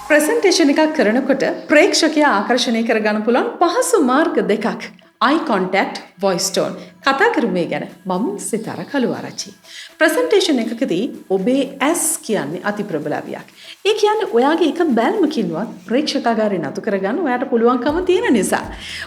Presentation එකක් කරනකොට ප්‍රේක්ෂකයා ආකර්ෂණය කරගන්න පුළුවන් පහසු මාර්ග දෙකක්. eye contact, voice tone. කතා කරමු මේ ගැන. මම සිතාර කළුආරච්චි. ප්‍රසන්ටේෂන් එකකදී ඔබේ ඇස් කියන්නේ අති ප්‍රබලවියක්. ඒ කියන්නේ ඔයාගේ එක බැල්මකින්වත් ප්‍රේක්ෂකාගාරය නතු කරගන්න ඔයාට පුළුවන්කම තියෙන නිසා.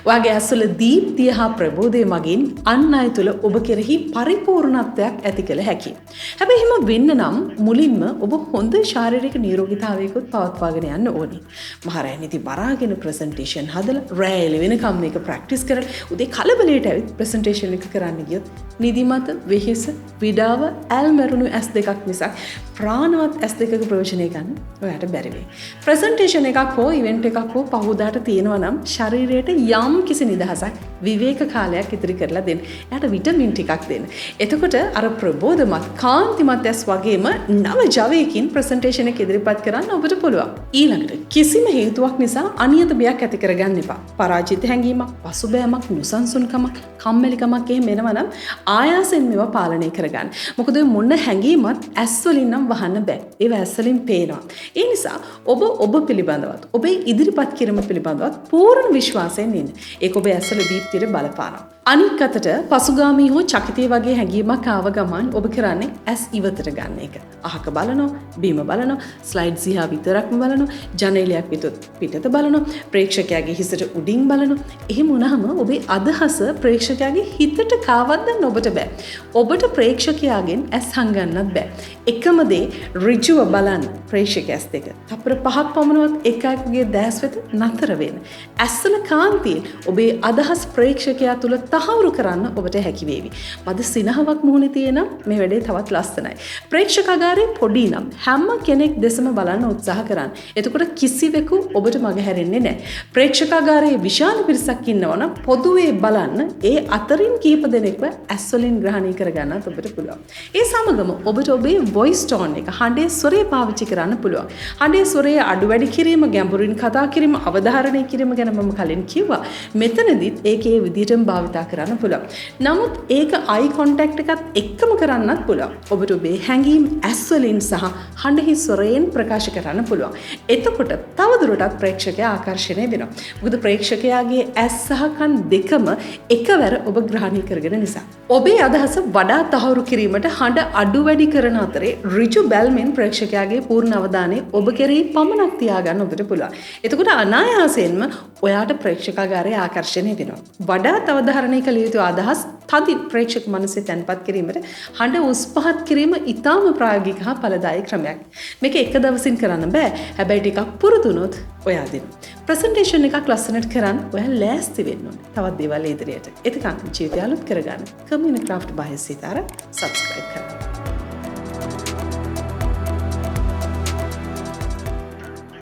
ඔයාගේ ඇස්වල දීප්තිය හා ප්‍රබෝධය මගින් අන් අය තුළ ඔබ කෙරෙහි පරිපූර්ණත්වයක් ඇති කළ හැකියි. හැබැයි එහෙම වෙන්න නම් මුලින්ම ඔබ හොඳ ශාරීරික නිරෝගීතාවයකුත් පවත්වාගෙන යන්න ඕනි. මහරෑනිදි බරාගෙන ප්‍රසන්ටේෂන් හදලා රැය වෙනකම් මේක ප්‍රැක්ටිස් කරලා උදේ කලබලයට ඇවිත් ප්‍රසන්ටේෂන් එක කරන්න ගියොත් නිදිමත, වෙහෙස, විඩාව, ඇල්මරුණු ඇස් දෙකක් මිසක් ප්‍රාණවත් ඇස් දෙකක ප්‍රයෝජනය ගන්න ඔයාට බැරි වෙයි. ප්‍රසන්ටේෂන් එකක් හෝ ඉවෙන්ට් එකක් හෝ පහුදාට තියෙනවා නම් ශරීරයට යම් කිසි නිදහසක් විවේක කාලයක් ඉදිරි කරලා දෙන්න. එයාට විටමින් ටිකක් දෙන්න. එතකොට අර ප්‍රබෝධමත් කාන්තිමත් ඇස් වගේම නව ජවයකින් ප්‍රසන්ටේෂන් එක ඉදිරිපත් කරන්න ඔබට පුළුවන්. ඊළඟට කිසිම හේතුවක් නිසා අනියත බයක් ඇති කරගන්න එපා. පරාජිත හැඟීමක්, පසුබෑමක්, නුසන්සුන්කමක්, කම්මැලිකමක් එහෙම එනවා නම් ආයාසෙන් මේවා පාලනය කරගන්න. මොකද ඔය මොන හැඟීමත් ඇස් වලින් නම් වහන්න බෑ. ඒව ඇස් වලින් පේනවා. ඒ නිසා ඔබ පිළිබඳවත්, ඔබේ ඉදිරිපත් කිරීම පිළිබඳවත් පූර්ණ විශ්වාසයෙන් ඉන්න. ඒක ඔබේ ඇස් වල දීප්තියට බලපානවා. අනික් අතට පසුගාමී හෝ චකිතය වගේ හැඟීමක් ආව ගමන් ඔබ කරන්නේ ඇස් ඉවතට ගන්න එක. අහක බලනවා, බීම බලනවා, ස්ලයිඩ් දිහා විතරක්ම බලනවා, ජනේලයක් පිටත බලනවා, ප්‍රේක්ෂකයාගේ හිසට උඩින් බලනවා. එහෙම වුණාම ඔබේ අදහස ප්‍රේක්ෂකයාගේ හිතට කාවද්දන්න ඔබට බෑ. ඔබට ප්‍රේක්ෂකයාගෙන් ඇස් හංගන්නත් බෑ. එකම දේ ඍජුව බලන්න ප්‍රේක්ෂකයාස් දෙක. තප්පර 5ක් පමණවත් එකගේ දැස් වෙත නතර වෙන්න. ඇස්වල කාන්තියෙන් ඔබේ අදහස් ප්‍රේක්ෂකයා තුල තහවුරු කරන්න ඔබට හැකි වේවි. මද සිනහවක් මුහුණේ තියෙන මේ වැඩේ තවත් ලස්සනයි. ප්‍රේක්ෂකාගාරේ පොඩි නම් හැම කෙනෙක් දෙසම බලන්න උත්සාහ කරන්න. එතකොට කිසිවෙකු ඔබට මගහැරෙන්නේ නැහැ. ප්‍රේක්ෂකාගාරයේ විශාල පිරිසක් ඉන්නවා නම් පොදුවේ බලන්න ඒ අතරින් කීප දෙනෙක්ව ඇස් වලින් ග්‍රහණය කරගන්නත් ඔබට පුළුවන්. ඒ සමගම ඔබට ඔබේ voice tone එක හඬේ ස්වරය පාවිච්චි කරන්න පුළුවන්. හඬේ ස්වරය අඩු වැඩි කිරීම, ගැඹුරින් කතා කිරීම, අවධාරණය කිරීම ගැන මම කලින් කිව්වා. මෙතනදිත් ඒකේ විදිහටම භාවිත කරන්න පුළුවන්. නමුත් ඒක eye contact එකත් එක්කම කරන්නත් පුළුවන්. ඔබට ඔබේ හැඟීම් ඇස් වලින් සහ හඬෙහි ස්වරයෙන් ප්‍රකාශ කරන්න පුළුවන්. එතකොට තවදුරටත් ප්‍රේක්ෂකයා ආකර්ෂණය වෙනවා. මොකද ප්‍රේක්ෂකයාගේ ඇස් සහ කන් දෙකම එකවර ඔබ ග්‍රහණය කරගෙන නිසා. ඔබේ අදහස වඩා තහවුරු කිරීමට හඬ අඩු වැඩි කරන අතරේ ඍජු බැල්මෙන් ප්‍රේක්ෂකයාගේ පූර්ණ අවධානය ඔබ කෙරෙහි පමණක් තියාගන්න ඔබට පුළුවන්. එතකොට අනායාසයෙන්ම ඔයාට ප්‍රේක්ෂකාගාරයේ ආකර්ෂණය වෙනවා. වඩා අවධාරණය කළ යුතු අදහස් තදින් ප්‍රේක්ෂක මනසේ තැන්පත් කිරීමට හඬ උස් පහත් කිරීම ඉතාම ප්‍රායෝගික හා ඵලදායී ක්‍රමයක්. මේක එක දවසින් කරන්න බෑ. හැබැයි ටිකක් පුරුදු වුණොත් ඔයා දෙනවා. ප්‍රසන්ටේෂන් එකක් ලස්සනට කරන්න ඔයා ලෑස්ති වෙන්න ඕනේ. තවත් දේවල් ඉදිරියට. එතකන් ජීවිතය අලුත් කරගන්න. කමියුනිටි ක්‍රාෆ්ට් බයි සිතාර සබ්ස්ක්‍රයිබ් කරන්න.